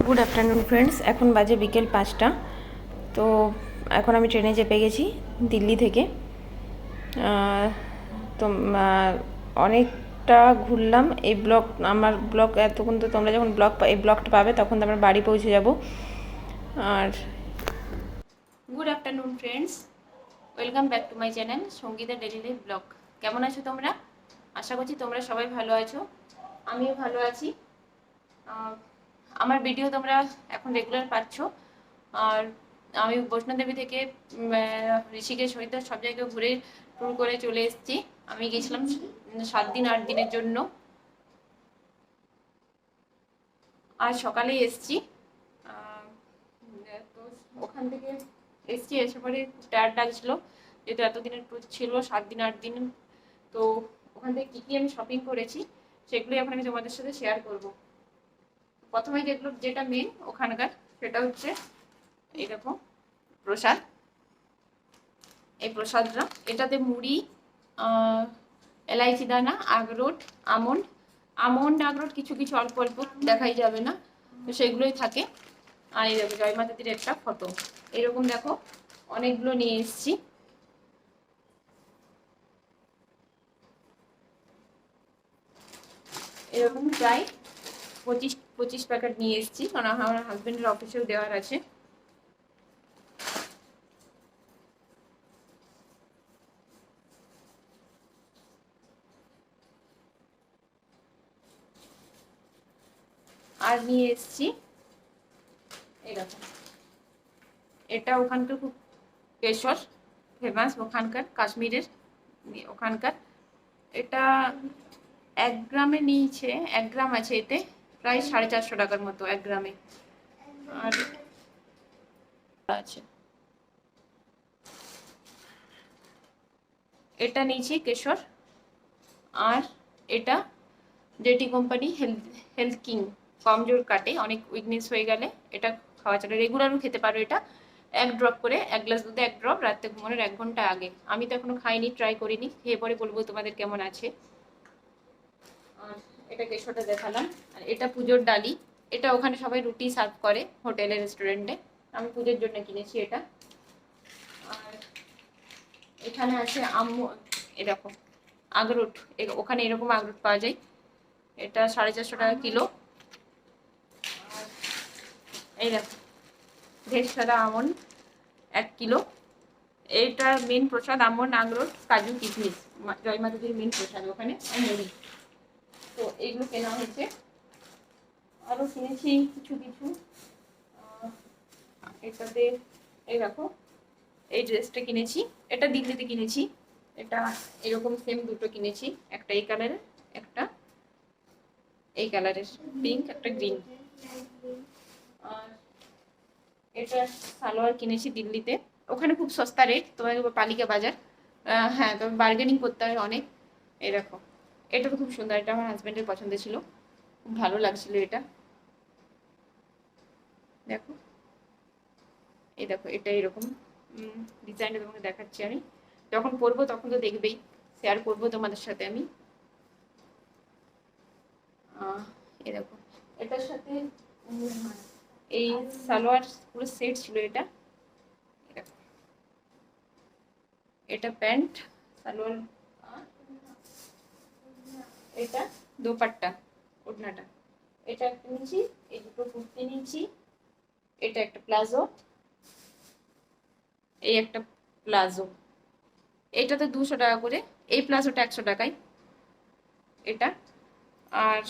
Good afternoon friends, এখন বাজে বিকেল 5টা। তো এখন আমি ট্রেনে চেপে গেছি দিল্লি থেকে। তো অনেকটা ঘুরলাম। আমার ব্লগ এতক্ষণ তো তোমরা যখন এই ব্লগটা পাবে তখন তো আমরা বাড়ি পৌঁছে যাব। আর good afternoon friends, welcome back to my channel Sangeeta daily life blog. কেমন আছো তোমরা? আশা করছি তোমরা সবাই ভালো আছো, আমিও ভালো আছি। আমার ভিডিও তোমরা এখন রেগুলার পাচ্ছ। আর আমি বৈষ্ণোদেবী থেকে ঋষিকেশ হরিদ্বার সব জায়গায় ঘুরে ট্যুর করে চলে এসেছি। আমি গেছিলাম 7 দিন 8 দিনের জন্য। আজ সকালেই এসেছি। তো ওখান থেকে এসেছি, এসে পরে টায়ার্ড লাগছিল, যেহেতু এতদিনের ট্যুর ছিল 7 দিন 8 দিন। তো ওখান থেকে কী কী আমি শপিং করেছি সেগুলোই এখন আমি তোমাদের সাথে শেয়ার করব। প্রথমে যেটা মেন ওখানকার, সেটা হচ্ছে এই দেখো প্রসাদ। এই প্রসাদটা, এটাতে মুড়ি, এলাইচি দানা, আখরোট, আমন্ড আমন্ড আখরোট কিছু কিছু অল্প অল্প দেখাই যাবে না, তো সেগুলোই থাকে। আর এই দেখো জয় মাতাদির একটা ফটো। এরকম দেখো অনেকগুলো নিয়ে এসেছি। এরকম প্রায় 25 প্যাকেট নিয়ে এসেছি, কারণ আমার হাজবেন্ডের অফিসেও দেওয়ার আছে। আর নিয়ে এসেছি এরকম, এটা ওখানকার খুব কেশর ফেমাস, ওখানকার কাশ্মীরের ওখানকার। এটা 1 গ্রামে নিয়েছে, 1 গ্রাম আছে এতে, প্রায় 450 টাকার মতো 1 গ্রামে। আর আছে এটা নিয়েছি কেশর। আর এটা জেটি কোম্পানি হেলথ কিং, কমজোর কাটে, অনেক উইকনেস হয়ে গেলে এটা খাওয়া চলে। রেগুলারও খেতে পারো এটা, 1 ড্রপ করে, 1 গ্লাস দুধে 1 ড্রপ, রাতে ঘুমানোর 1 ঘন্টা আগে। আমি তো এখনো খাইনি, ট্রাই করিনি, খেয়ে পরে বলবো তোমাদের কেমন আছে। আর এটা কেশরটা দেখালাম। আর এটা পুজোর ডালি, এটা ওখানে সবাই রুটি সার্ভ করে হোটেলে রেস্টুরেন্টে, আমি পুজোর জন্য কিনেছি এটা। আর এখানে আছে এরকম আখরোট, ওখানে এরকম আখরোট পাওয়া যায়, এটা 450 টাকা কিলো। আর এই দেখো ঢের সাদা আমন্ড 1 কিলো। এইটার মেন প্রসাদ আমন্ড আখরোট কাজু কিশমিশ, জয় মাতাজির মেন প্রসাদ ওখানে, আর মুড়ি। তো এইগুলো কেনা হয়েছে। আরও কিনেছি কিছু কিছু। এটাতে এই দেখো এই ড্রেসটা কিনেছি, এটা দিল্লিতে কিনেছি। এটা এরকম সেম দুটো কিনেছি, একটা এই কালারের, একটা এই কালারের, পিঙ্ক একটা গ্রিন। আর এটা সালোয়ার কিনেছি দিল্লিতে, ওখানে খুব সস্তা রেট, তোমাকে পালিকা বাজার। হ্যাঁ, তবে বার্গেনিং করতে হয় অনেক। এই দেখো এটা তো খুব সুন্দর, এটা আমার হাজব্যান্ডের পছন্দ ছিল, খুব ভালো লাগছিল এটা। দেখো এই দেখো এটা এরকম ডিজাইনটা তোমাকে দেখাচ্ছি আমি, যখন পরবো তখন তো দেখবেই, শেয়ার করবো তোমাদের সাথে আমি। এই দেখো এটার সাথে এই সালোয়ার পুরো সেট ছিল এটা। এটা প্যান্ট, সালোয়ার, এটা দোপাট্টা, ওড়নাটা। এটা একটা নিয়েছি, এই দুটো কুর্তি নিয়েছি, এটা একটা প্লাজো, এই একটা প্লাজো। এইটা তো 200 টাকা করে, এই প্লাজোটা 100 টাকায় এটা। আর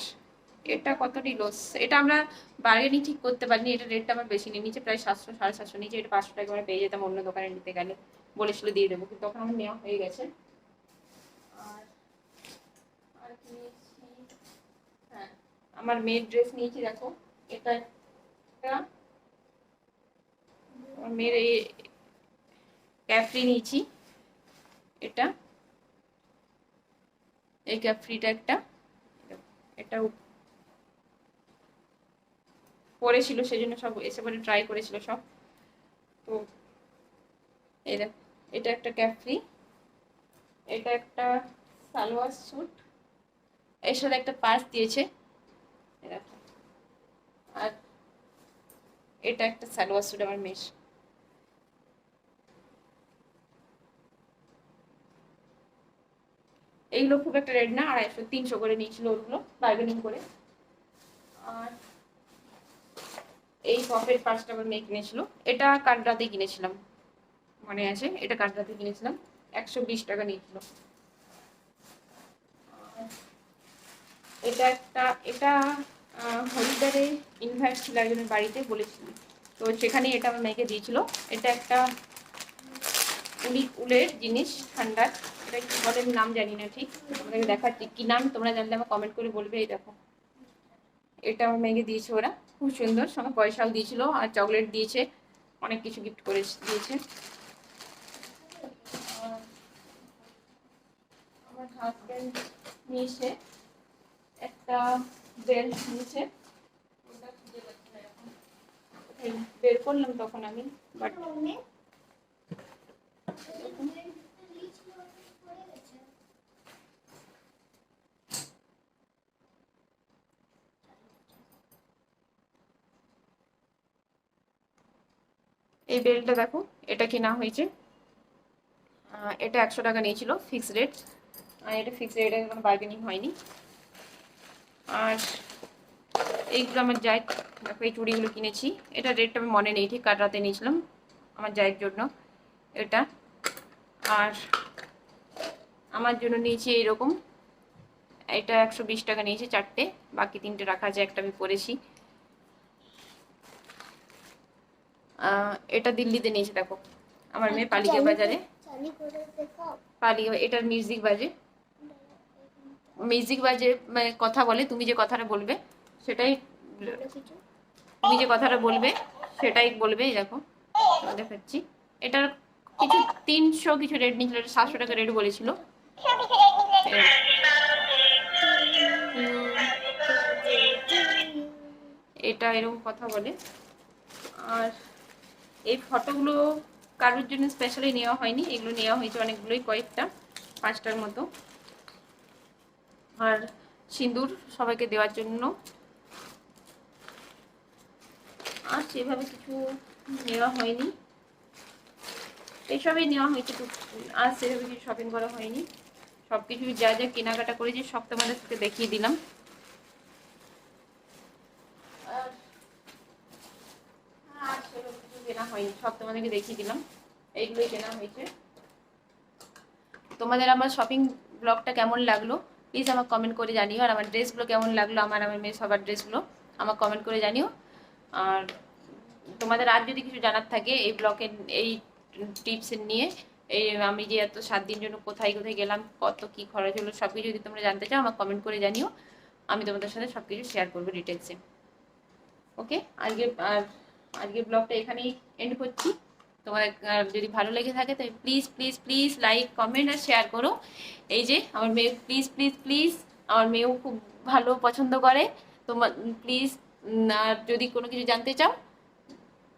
এটা কত নিল, এটা আমরা বার্গেনিং ঠিক করতে পারিনি, এটা রেটটা আমার বেশি নিয়ে নিচে, প্রায় 700 750 নিচে। এটা 500 টাকা আমরা পেয়ে যেতাম অন্য দোকানে নিতে গেলে, বলেছিল দিয়ে দেবো, কিন্তু তখন আমার নেওয়া হয়ে গেছে। আর আর কি নিয়েছি, হ্যাঁ আমার মেয়ের ড্রেস নিয়েছি, দেখো এটা একটা আমার মেয়ের এই ক্যাফরি নিয়েছি, এটা এই ক্যাফরিটা একটা, এটা পরেছিল সেজন্য সব এসে পরে ট্রাই করেছিল সব। তো এই দেখো এটা একটা ক্যাফরি, এটা একটা সালোয়ার স্যুট, এর সাথে একটা পার্স দিয়েছে। আর এটা একটা সালোয়ার স্যুট আমার মেশ। এইগুলো খুব একটা রেট না, 250-300 করে নিয়েছিল ওগুলো বার্গেনিং করে। আর এই পপের পাঁচটা আমার মেয়ে কিনেছিল, এটা কাটরাতে কিনেছিলাম, মনে আছে, এটা কাটরাতে কিনেছিলাম, 120 টাকা নিয়েছিল। এটা একটা, এটা হরিদ্বারে ইনভাইট ছিল একজনের বাড়িতে বলেছিল, তো সেখানে এটা আমার মেয়েকে দিয়েছিল। এটা একটা উলের জিনিস ঠান্ডার, এটা কি বলে আমি নাম জানি না ঠিক, তোমাদেরকে দেখাচ্ছি কি নাম, তোমরা জানলে আমার কমেন্ট করে বলবে। এই দেখো, এটা আমার মেয়েকে দিয়েছে ওরা, খুব সুন্দর, সঙ্গে পয়সাও দিয়েছিল আর চকলেট দিয়েছে, অনেক কিছু গিফট করে দিয়েছে। আমার হাজব্যান্ড নিয়েছে একটা বেল্ট নিয়েছে, ওটা খুঁজে পাচ্ছি না এখন, বের করলাম তখন আমি, বাট এই বেল্টটা দেখো, এটা কেনা হয়েছে, এটা 100 টাকা নিয়েছিল ফিক্সড রেট, আর এটা ফিক্সড রেটে কোনো বার্গেনিং হয়নি। আর এইগুলো আমার জায়ের, দেখো এই চুড়িগুলো কিনেছি, এটা রেটটা আমি মনে নেই ঠিক, কাটরাতে নিয়েছিলাম আমার জায়ের জন্য এটা। আর আমার জন্য নিয়েছি এইরকম, এটা 120 টাকা নিয়েছি চারটে, বাকি তিনটে রাখা আছে, একটা আমি পরেছি। এটা দিল্লিতে নিয়েছে, দেখো আমার মেয়ে পালিকা বাজারে, পালিকা, এটার মিউজিক বাজে, মিউজিক বাজে মানে কথা বলে, তুমি যে কথাটা বলবে সেটাই, তুমি যে কথাটা বলবে সেটাই বলবে। এই দেখো দেখাচ্ছি, এটার কিছু 300 কিছু রেট নিয়েছিল, 700 টাকা রেট বলেছিল। এটা এরকম কথা বলে। আর এই ফটোগুলো কারোর জন্য স্পেশালি নেওয়া হয়নি, এগুলো নেওয়া হয়েছে অনেকগুলোই, কয়েকটা 5টার মতো। আর সিঁদুর সবাইকে দেওয়ার জন্য, আর সেভাবে কিছু নেওয়া হয়নি, এইসবই নেওয়া হয়েছে, আর সেভাবে কিছু শপিং করা হয়নি। সবকিছু যা যা কেনাকাটা করেছি সব তোমাদের সাথে দেখিয়ে দিলাম। আর সেভাবে কিছু কেনা হয়নি, সব তোমাদেরকে দেখিয়ে দিলাম, এইগুলোই কেনা হয়েছে। তোমাদের আমার শপিং ব্লগটা কেমন লাগলো প্লিজ আমার কমেন্ট করে জানিও, আর আমার ড্রেসগুলো কেমন লাগলো, আমার মেয়ে সবার ড্রেসগুলো আমার কমেন্ট করে জানিও। আর তোমাদের আর যদি কিছু জানার থাকে এই ব্লগের এই টিপস নিয়ে, এই আমি যে এত 7 দিন জন্য কোথায় কোথায় গেলাম, কত কি খরচ হলো, সব কিছু যদি তোমরা জানতে চাও আমার কমেন্ট করে জানিও, আমি তোমাদের সাথে সব কিছু শেয়ার করবো ডিটেলসে। ওকে, আজকের ব্লগটা এখানেই এন্ড করছি। তোমার যদি ভালো লেগে থাকে তাই please please please like comment আর শেয়ার করো। এই যে আমার মেয়ে, প্লিজ প্লিজ প্লিজ, আমার মেয়েও খুব ভালো পছন্দ করে তোমার, প্লিজ। আর যদি কোনো কিছু জানতে চাও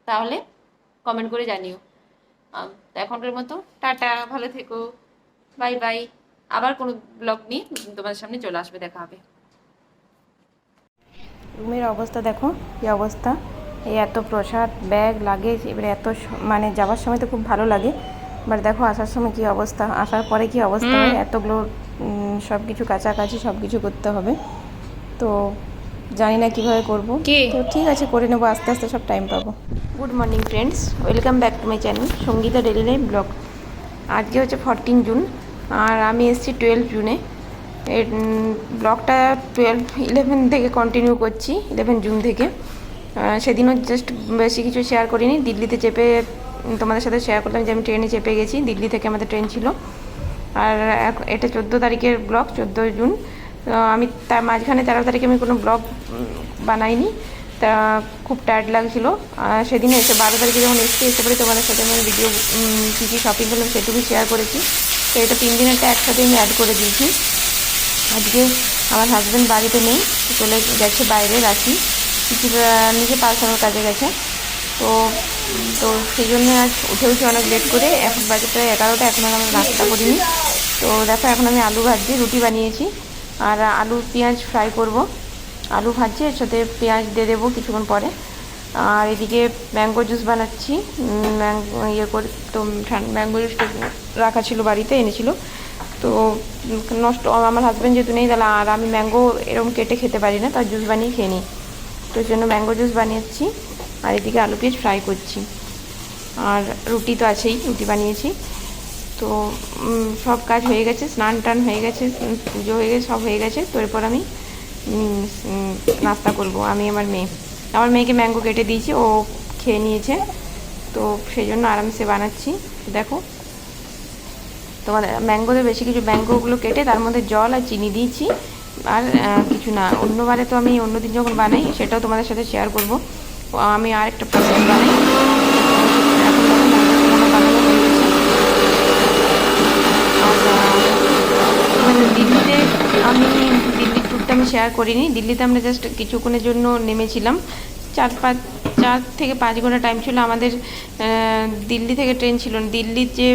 তাহলে কমেন্ট করে জানিও। এখনকার মতো টাটা, ভালো থেকো, বাই বাই। আবার কোনো ব্লগ নিয়ে তোমাদের সামনে চলে আসবে, দেখা হবে। রুমের অবস্থা দেখো কী অবস্থা, এই এত প্রসাদ, ব্যাগ, লাগেজ, এবারে এত মানে যাওয়ার সময় তো খুব ভালো লাগে, বাট দেখো আসার সময় কী অবস্থা, আসার পরে কী অবস্থা হয়, এতগুলো সব কিছু কাছাকাছি সব কিছু করতে হবে, তো জানি না কীভাবে করবো, তো ঠিক আছে করে নেবো, আস্তে আস্তে সব টাইম পাবো। Good morning friends, welcome back to my channel Sangeeta daily life blog. আজকে হচ্ছে 14 জুন আর আমি এসেছি 12 জুনে। এর ব্লগটা 11 থেকে কন্টিনিউ করছি, 11 জুন থেকে। সেদিনও জাস্ট বেশি কিছু শেয়ার করিনি, দিল্লিতে চেপে তোমাদের সাথে শেয়ার করলাম যে আমি ট্রেনে চেপে গেছি, দিল্লি থেকে আমাদের ট্রেন ছিল। আর এটা 14 তারিখের ব্লগ, 14 জুন। আমি তার মাঝখানে 13 তারিখে আমি কোনো ব্লগ বানাইনি, তা খুব টায়ার্ড লাগছিলো। সেদিনে এসে 12 তারিখে যখন এসে পরে তোমাদের সাথে আমি ভিডিও কী কী শপিং করলাম সেটুকুই শেয়ার করেছি, তো এটা 3 দিনেরটা একসাথে আমি অ্যাড করে দিয়েছি। আজকে আমার হাজব্যান্ড বাড়িতে নেই, চলে গেছে বাইরে, রাখি কিছু নিজে পার্সোনাল কাজে গেছে, তো তো সেই জন্য আজ উঠে অনেক লেট করে, এখন বাজে প্রায় 11টা, এখন আমরা নাস্তা করিনি। তো দেখো এখন আমি আলু ভাজছি, রুটি বানিয়েছি, আর আলু পেঁয়াজ ফ্রাই করব, আলু ভাজছি, এর সাথে পেঁয়াজ দিয়ে দেবো কিছুক্ষণ পরে। আর এদিকে ম্যাঙ্গো জুস বানাচ্ছি। ইয়ে করে তো ম্যাঙ্গো জুসটা রাখা ছিল বাড়িতে, এনেছিল তো নষ্ট, আমার হাজব্যান্ড যেহেতু নেই তাহলে, আর আমি ম্যাঙ্গো এরকম কেটে খেতে পারি না, তার জুস বানিয়ে খেয়ে নিই, তো ওই জন্য ম্যাঙ্গো জুস বানিয়েছি। আর এদিকে আলু পেঁয়াজ ফ্রাই করছি, আর রুটি তো আছেই, রুটি বানিয়েছি। তো সব কাজ হয়ে গেছে, স্নান টান হয়ে গেছে, পুজো হয়ে গেছে, সব হয়ে গেছে। তো এরপর আমি নাস্তা করব, আমি আমার মেয়েকে ম্যাঙ্গো কেটে দিয়েছি, ও খেয়ে নিয়েছে, তো সেই জন্য আরামসে বানাচ্ছি। দেখো তোমাদের ম্যাঙ্গোতে বেশি কিছু, ম্যাঙ্গোগুলো কেটে তার মধ্যে জল আর চিনি দিয়েছি, আর কিছু না। অন্যবারে তো আমি অন্যদিন যখন বানাই সেটাও তোমাদের সাথে শেয়ার করব, আমি আর একটা প্রসেস বানাই। এখন ম্যাঙ্গো বানানো হয়ে গেছে। আর দিল্লিতে দিল্লির ট্যুরটা আমি শেয়ার করিনি। দিল্লিতে আমরা জাস্ট কিছুক্ষণের জন্য নেমেছিলাম, 4 থেকে 5 ঘন্টা টাইম ছিল আমাদের। দিল্লি থেকে ট্রেন ছিল, দিল্লির যে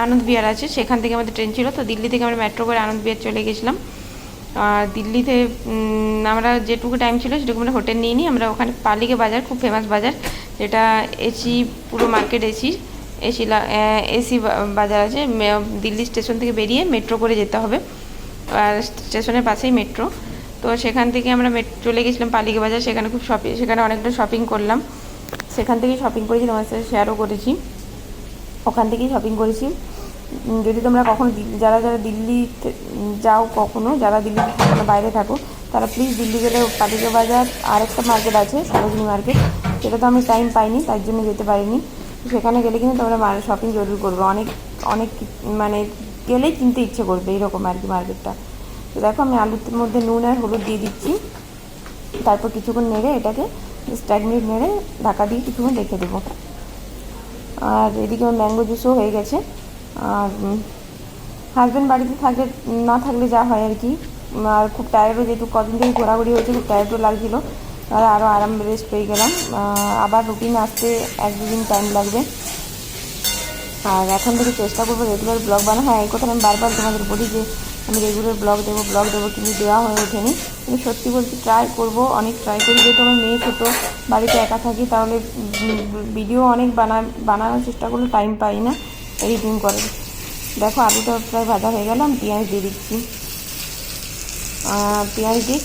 আনন্দ বিহার আছে সেখান থেকে আমাদের ট্রেন ছিল, তো দিল্লি থেকে আমরা মেট্রো করে আনন্দ বিহার চলে গেছিলাম। আর দিল্লিতে আমরা যেটুকু টাইম ছিল সেটুকু আমরা হোটেল নিয়ে নিই, আমরা ওখানে পালিকে বাজার, খুব ফেমাস বাজার, যেটা এসি, পুরো মার্কেট এসি বাজার আছে। দিল্লি স্টেশন থেকে বেরিয়ে মেট্রো করে যেতে হবে, আর স্টেশনের পাশেই মেট্রো। তো সেখান থেকে আমরা চলে গেছিলাম পালিকে বাজার, সেখানে খুব সেখানে অনেকটা শপিং করলাম, সেখান থেকেই শপিং করেছি, তোমার সাথে শেয়ারও করেছি, ওখান থেকেই শপিং করেছি। যদি তোমরা কখনো যারা দিল্লিতে যাও, কখনো যারা দিল্লিতে থাকো, বাইরে থাকো, তারা প্লিজ দিল্লি গেলে পালিকা বাজার আর একটা মার্কেট আছে সরোজিনী মার্কেট, সেটা তো আমি টাইম পাইনি, তার জন্য যেতে পারিনি। সেখানে গেলে কিন্তু তোমরা শপিং জরুর করবে, অনেক মানে গেলেই কিনতে ইচ্ছে করবে, এইরকম আর কি মার্কেটটা। তো দেখো আমি আলুর মধ্যে নুন আর হলুদ দিয়ে দিচ্ছি, তারপর কিছুক্ষণ নেড়ে এটাকে 1 মিনিট নেড়ে ঢাকা দিয়ে কিছুক্ষণ রেখে দেবো। আর এদিকে আমার ম্যাঙ্গো জুসও হয়ে গেছে। আর হাজব্যান্ড বাড়িতে না থাকলে যা হয় আর কি, আর খুব টায়ার্ডও, যেহেতু কদিন থেকে ঘোরাঘুরি হয়েছে, খুব টায়ার্ডও লাগছিলো, আর আরও রেস্ট পেয়ে গেলাম। আবার রুটিন আসতে 1-2 দিন টাইম লাগবে। আর এখন থেকে চেষ্টা করবো রেগুলার ব্লগ বানানো। হ্যাঁ, এই কথা আমি বারবার তোমাদের বলি যে আমি রেগুলার ব্লগ দেবো, কিন্তু দেওয়া হয়ে ওঠেনি। কিন্তু সত্যি বলছি ট্রাই করবো, অনেক ট্রাই করি, যেহেতু আমার মেয়ে ছোটো, বাড়িতে একা থাকি, তাহলে ভিডিও অনেক বানানোর চেষ্টা করলে টাইম পাই না এডিটিং করে। দেখো আলুটা প্রায় ভাজা হয়ে গেল, আমি পেঁয়াজ দিয়ে দিচ্ছি, পেঁয়াজ দিয়ে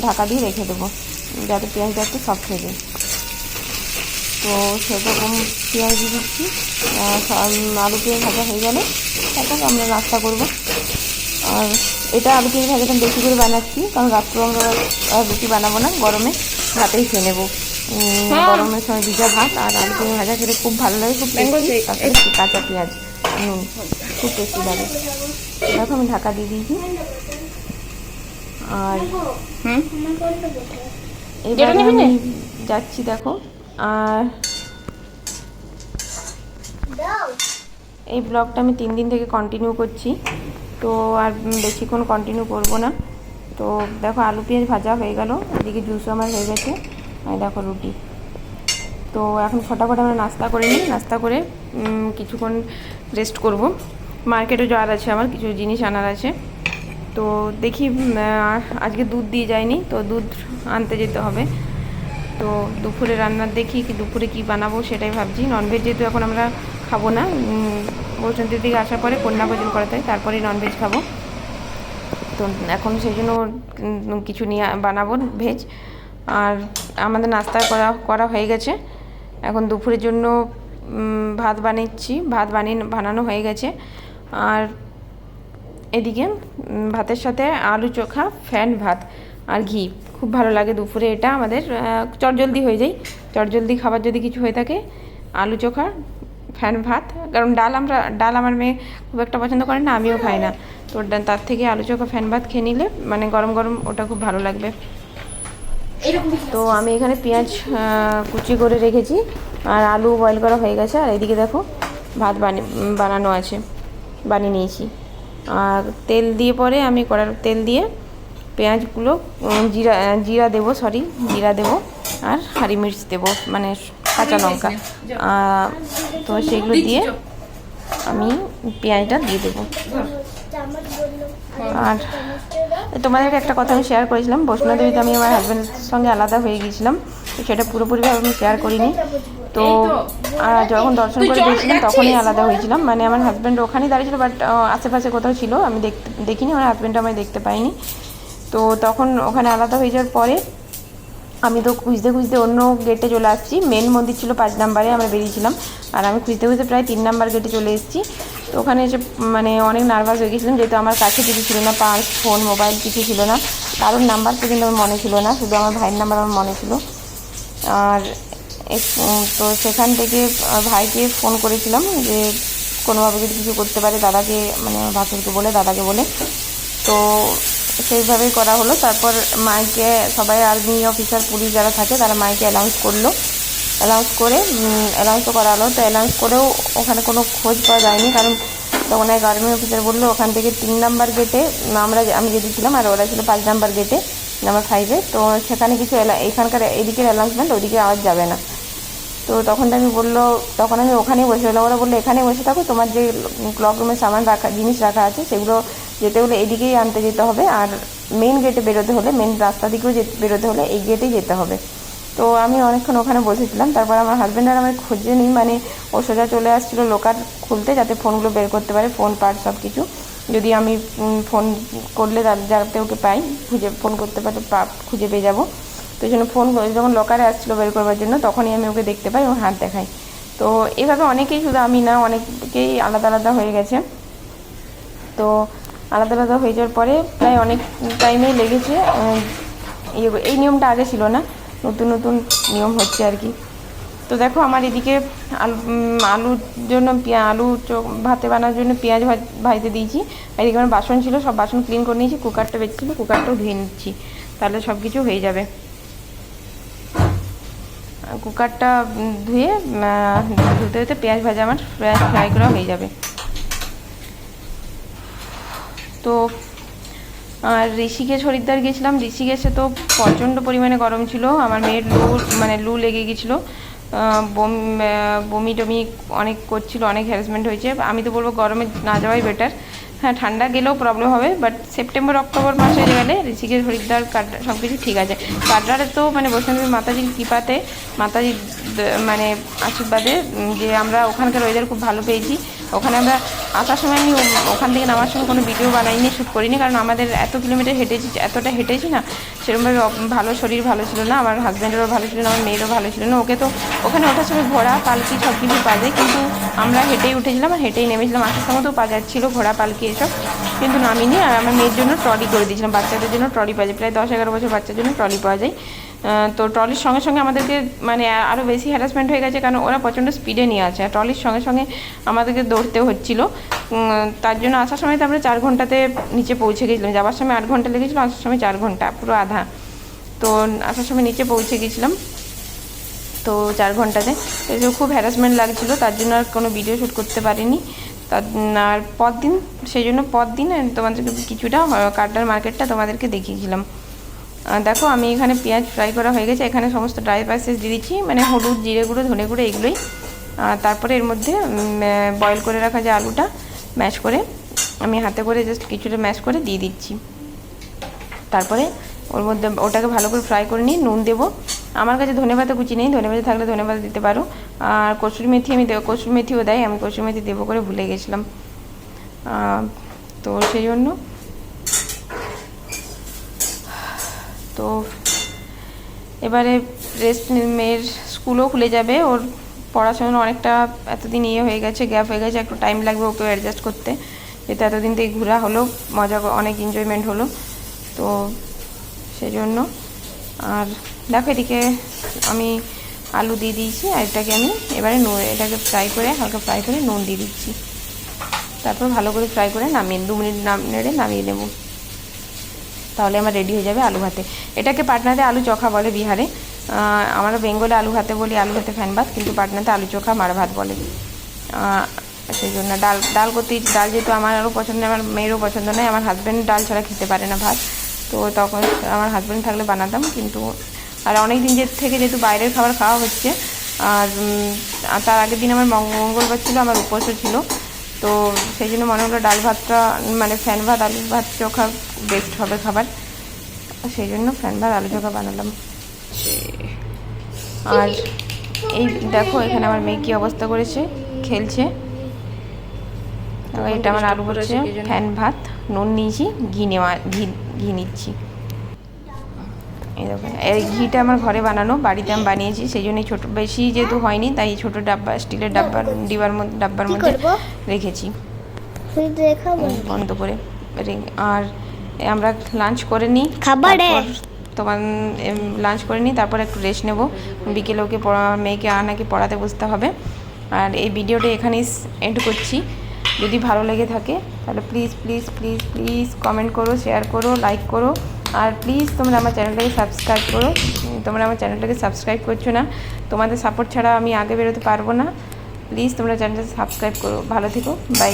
ঢাকা দিয়ে রেখে দেবো, যাতে পেঁয়াজটা একটু সফট হয়ে যায়। তো সেরকম পেঁয়াজ দিয়ে দিচ্ছি, আলু পেঁয়াজ ভাজা হয়ে গেলে তারপর আমরা নাস্তা করবো। আর এটা আলু পেঁয়াজ ভাজাটা বেশি করে বানাচ্ছি, কারণ রাত্রে আমরা রুটি বানাবো না, গরমে ভাতেই খেয়ে নেবো। গরমের সময় ভিজা ভাত আর আলু পেঁয়াজ ভাজা খেতে খুব ভালো লাগে, খুব টেস্টি, কাঁচা পেঁয়াজ নুন, খুব টেস্টি লাগে। দেখো আমি ঢাকা দিয়ে দিয়েছি। আর এবার আমি যাচ্ছি, দেখো। আর এই ব্লগটা আমি 3 দিন থেকে কন্টিনিউ করছি, তো আর বেশিক্ষণ কন্টিনিউ করব না। তো দেখো আলু পেঁয়াজ ভাজা হয়ে গেল, এদিকে জুসও আমার হয়ে গেছে, আর দেখো রুটি। তো এখন ফটাফট আমরা নাস্তা করে নিই, নাস্তা করে কিছুক্ষণ রেস্ট করব। মার্কেটে যাওয়ার আছে, আমার কিছু জিনিস আনার আছে, তো দেখি। আজকে দুধ দিয়ে যায়নি, তো দুধ আনতে যেতে হবে। তো দুপুরে রান্নার দেখি, দুপুরে কি বানাবো সেটাই ভাবছি। ননভেজ যেহেতু এখন আমরা খাবো না, বৈষ্ণবদের দিকে আসার পরে কন্যা ভোজন করাতে হয়, তারপরেই ননভেজ খাবো। তো এখন সেই জন্য কিছু নিয়ে বানাবো ভেজ। আর আমাদের নাস্তা করা হয়ে গেছে, এখন দুপুরের জন্য ভাত বানাচ্ছি, বানানো হয়ে গেছে। আর এদিকে ভাতের সাথে আলু চোখা, ফ্যান ভাত আর ঘি, খুব ভালো লাগে দুপুরে। এটা আমাদের চটজলদি হয়ে যায়, চটজলদি খাবার যদি কিছু হয়ে থাকে, আলু চোখা, ফ্যান ভাত। কারণ ডাল আমার মেয়ে খুব একটা পছন্দ করে না, আমিও খাই না, তো তার থেকে আলু চোখা, ফ্যান ভাত খেয়ে নিলে মানে গরম গরম ওটা খুব ভালো লাগবে। তো আমি এখানে পেঁয়াজ কুচি করে রেখেছি, আর আলু বয়েল করা হয়ে গেছে। আর এদিকে দেখো ভাত বানানো আছে, বানিয়ে নিয়েছি। আর তেল দিয়ে পরে আমি তেল দিয়ে পেঁয়াজগুলো জিরা দেবো, জিরা দেবো, আর হাঁড়ি মির্চ দেবো, মানে কাঁচা লঙ্কা, তো সেগুলো দিয়ে আমি পেঁয়াজটা দিয়ে দেবো। আর তোমাদেরকে একটা কথা আমি শেয়ার করেছিলাম, বৈষ্ণোদেবীতে আমি আমার হাজব্যান্ডের সঙ্গে আলাদা হয়ে গিয়েছিলাম, তো সেটা পুরোপুরিভাবে আমি শেয়ার করিনি। তো যখন দর্শন করে দিয়েছিলাম তখনই আলাদা হয়েছিলাম, মানে আমার হাজব্যান্ড ওখানেই দাঁড়িয়েছিল, বাট আশেপাশে কোথাও ছিল, আমি দেখিনি, আমার হাজব্যান্ড আমায় দেখতে পাইনি। তো তখন ওখানে আলাদা হয়ে যাওয়ার পরে আমি তো খুঁজতে খুঁজতে অন্য গেটে চলে আসছি। মেন মন্দির ছিল 5 নম্বরে, আমরা বেরিয়েছিলাম, আর আমি খুঁজতে খুঁজতে প্রায় 3 নম্বর গেটে চলে এসেছি। তো ওখানে এসে মানে অনেক নার্ভাস হয়ে গেছিলাম, যেহেতু আমার কাছে কিছু ছিল না, পার্স, ফোন, মোবাইল কিছু ছিল না, কারোর নাম্বার পর্যন্ত আমার মনে ছিল না, শুধু আমার ভাইয়ের নাম্বার আমার মনে ছিল। আর তো সেখান থেকে ভাইকে ফোন করেছিলাম যে কোনোভাবে যদি কিছু করতে পারে দাদাকে, মানে আমার ভাসুরকে বলে, দাদাকে বলে। তো সেইভাবেই করা হলো। তারপর মাইকে সবাই আর্মি অফিসার, পুলিশ যারা থাকে তারা মাইকে অ্যানাউন্স করলো, অ্যানাউন্স করে অ্যানাউন্সও করা হলো। তো অ্যানাউন্স করেও ওখানে কোনো খোঁজ পাওয়া যায়নি, কারণ তখন এক আর্মি অফিসার বললো ওখান থেকে 3 নম্বর গেটে আমি যদি ছিলাম, আর ওরা ছিল 5 নম্বর গেটে, নাম্বার 5-এ। তো সেখানে কিছু এখানকার এদিকের অ্যানাউন্সমেন্ট ওইদিকে আওয়াজ যাবে না। তো তখন আমি ওখানেই বসে রইলাম। ওরা বললো এখানে বসে থাকো, তোমার যে ক্লক রুমের সামান রাখা, জিনিস রাখা আছে, সেগুলো যেতে হলে এদিকেই আনতে যেতে হবে, আর মেন গেটে বেরোতে হলে, মেন রাস্তা দিকেও বেরোতে হলে এই গেটেই যেতে হবে। তো আমি অনেকক্ষণ ওখানে বসেছিলাম। তারপর আমার হাজব্যান্ড আর আমার খোঁজে নিই, মানে ও সোজা চলে আসছিলো লোকার খুলতে, যাতে ফোনগুলো বের করতে পারে, ফোন পার্ট সব কিছু, যদি আমি ফোন করলে যাতে ওকে পাই, ফোন করতে পারে, খুঁজে পেয়ে যাবো। তো এই জন্য যখন লকারে আসছিলো বের করবার জন্য, তখনই আমি ওকে দেখতে পাই, ও হাত দেখাই। তো এইভাবে অনেকেই, শুধু আমি না, অনেকেই আলাদা আলাদা হয়ে গেছে। তো আলাদা আলাদা হয়ে যাওয়ার পরে প্রায় অনেক টাইমেই লেগেছে। এই নিয়মটা আগে ছিল না, নতুন নতুন নিয়ম হচ্ছে আর কি। তো দেখো আমার এদিকে আলুর জন্য আলু ভাতে বানার জন্য পেঁয়াজ ভাজতে দিয়েছি। এদিকে আমার বাসন ছিল, সব বাসন ক্লিন করে নিয়েছি, কুকারটা বেঁচেছিলো, কুকারটাও ধুয়ে নিচ্ছি, তাহলে সব কিছু হয়ে যাবে। কুকারটা ধুয়ে ধুতে ধুতে পেঁয়াজ ভাজা আমার ফ্রাই করা হয়ে যাবে। তো আর ঋষিকেশ হরিদ্বার গেছিলাম। ঋষিকেশে তো প্রচণ্ড পরিমাণে গরম ছিল, আমার মেয়ের লু লেগে গেছিলো, বমি টমি অনেক করছিল, অনেক হ্যারাসমেন্ট হয়েছে। আমি তো বলবো গরমে না যাওয়াই বেটার। হ্যাঁ, ঠান্ডা গেলেও প্রবলেম হবে, বাট সেপ্টেম্বর অক্টোবর মাসে গেলে ঋষিকেশ হরিদ্বার কাটরা সব কিছু ঠিক আছে। কাটরারে তো মানে বৈষ্ণবী মাতাজির কৃপাতে, মাতাজির মানে আশীর্বাদে, যে আমরা ওখানকার ওয়েদার খুব ভালো পেয়েছি। ওখানে আমরা আসার সময় আমি ওখান থেকে নামার সময় কোনো ভিডিও বানাইনি, শ্যুট করিনি, কারণ আমাদের এত কিলোমিটার এতটা হেঁটেছি না, সেরকমভাবে ভালো শরীর ভালো ছিল না, আমার হাজব্যান্ডেরও ভালো ছিল না, আমার মেয়েরও ভালো ছিল না। ওকে তো ওখানে ওঠার সময় ঘোড়া পালকি সব কিছু পাওয়া যায়, কিন্তু আমরা হেঁটেই উঠেছিলাম আর হেঁটেই নেমেছিলাম। আসার সময় তো পাওয়া যাচ্ছিলো ঘোড়া পালকি এসব, কিন্তু নামিনি। আর আমার মেয়ের জন্য ট্রলি করে দিয়েছিলাম, বাচ্চাদের জন্য ট্রলি পাওয়া যায়, প্রায় 10-11 বছর বাচ্চার জন্য ট্রলি পাওয়া যায়। তো ট্রলির সঙ্গে সঙ্গে আমাদেরকে মানে আরও বেশি হ্যারাসমেন্ট হয়ে গেছে, কারণ ওরা প্রচণ্ড স্পিডে নিয়ে আসে, আর ট্রলির সঙ্গে সঙ্গে আমাদেরকে দৌড়তেও হচ্ছিলো। তার জন্য আসার সময় তো আমরা 4 ঘন্টাতে নিচে পৌঁছে গেছিলাম, যাওয়ার সময় 8 ঘন্টা লেগেছিলো, আসার সময় 4 ঘন্টা, পুরো আধা। তো আসার সময় নিচে পৌঁছে গেছিলাম তো 4 ঘন্টাতে। তো খুব হ্যারাসমেন্ট লাগছিলো, তার জন্য আর কোনো ভিডিও শ্যুট করতে পারিনি। আর সেই জন্য পরদিন তোমাদেরকে কিছুটা কাটরার মার্কেটটা তোমাদেরকে দেখিয়েছিলাম। দেখো আমি এখানে পেঁয়াজ ফ্রাই করা হয়ে গেছে, এখানে সমস্ত ড্রাই স্পাইসেস দিয়ে দিচ্ছি, মানে হলুদ, জিরে গুঁড়ো, ধনে গুঁড়ো, এগুলোই। তারপরে এর মধ্যে বয়েল করে রাখা যে আলুটা ম্যাশ করে আমি হাতে করে জাস্ট কিছুটা ম্যাশ করে দিয়ে দিচ্ছি। তারপরে ওর মধ্যে ওটাকে ভালো করে ফ্রাই করে নিই, নুন দেবো। আমার কাছে ধনেপাতা কুচি নেই, ধনেপাতা থাকলে ধনেপাতা দিতে পারো। আর কসুরি মেথি আমি দেবো, কসুরি মেথিও দেয়, আমি কসুরি মেথি দেবো করে ভুলে গেছিলাম। তো সেই জন্য তো এবারে মেয়ের স্কুলও খুলে যাবে, ওর পড়াশোনা অনেকটা এতদিন হয়ে গেছে, গ্যাপ হয়ে গেছে, একটু টাইম লাগবে ওকে অ্যাডজাস্ট করতে, যেহেতু এতদিন থেকে ঘোরা হলো, মজা অনেক এনজয়মেন্ট হলো, তো সেই জন্য। আর দেখো এদিকে আমি আলু দিয়ে দিয়েছি, আর এটাকে আমি এবারে এটাকে হালকা ফ্রাই করে নুন দিয়ে দিচ্ছি। তারপর ভালো করে ফ্রাই করে 2 মিনিট নেড়ে নামিয়ে নেব, তাহলে আমার রেডি হয়ে যাবে আলু ভাতে। এটাকে পাটনাতে আলু চোখা বলে বিহারে, আমরা বেঙ্গলে আলু ভাতে বলি, আলু ভাতে ফ্যান ভাত, কিন্তু পাটনাতে আলু চোখা মার ভাত বলে। সেই জন্য ডাল যেহেতু আমারও পছন্দ, আমার মেয়েরও পছন্দ নয়, আমার হাজব্যান্ড ডাল ছাড়া খেতে পারে না ভাত, তো তখন আমার হাজব্যান্ড থাকলে বানাতাম। কিন্তু আর অনেক দিন থেকে যেহেতু বাইরের খাবার খাওয়া হচ্ছে, আর তার আগের দিন আমার মঙ্গলবার ছিল, আমার উপোসও ছিল, তো সেই জন্য মনে হলো ডাল ভাতটা মানে ফ্যান ভাত আলু ভাত চোখা বেস্ট হবে খাবার, সেই জন্য ফ্যান ভাত আলু চোখা বানালাম। আর এই দেখো এখানে আমার মেয়ে কী অবস্থা করেছে, খেলছে। এটা আমার আলু হচ্ছে ফ্যান ভাত, নুন নিয়েছি, ঘি নিচ্ছি। এই দেখো এই ঘিটা আমার ঘরে বানানো, বাড়িতে আমি বানিয়েছি, সেই জন্যই ছোটো, বেশি যেহেতু হয়নি তাই ছোটো ডাব্বা, স্টিলের ডাব্বার মধ্যে রেখেছি বন্ধ করে। আর আমরা লাঞ্চ করে নিই, তোমার লাঞ্চ করে নিই, তারপর একটু রেস্ট নেব, বিকেলে ওকে মেয়েকে আনাকে পড়াতে বসতে হবে। আর এই ভিডিওটা এখানেই এন্ড করছি। যদি ভালো লেগে থাকে তাহলে please please please please comment করো, শেয়ার করো, লাইক করো। আর প্লিজ তোমরা আমার চ্যানেলটাকে সাবস্ক্রাইব করো। তোমরা আমার চ্যানেলটাকে সাবস্ক্রাইব করছো না, তোমাদের সাপোর্ট ছাড়া আমি আগে বেরোতে পারবো না। প্লিজ তোমরা চ্যানেলটা সাবস্ক্রাইব করো। ভালো থেকো, বাই।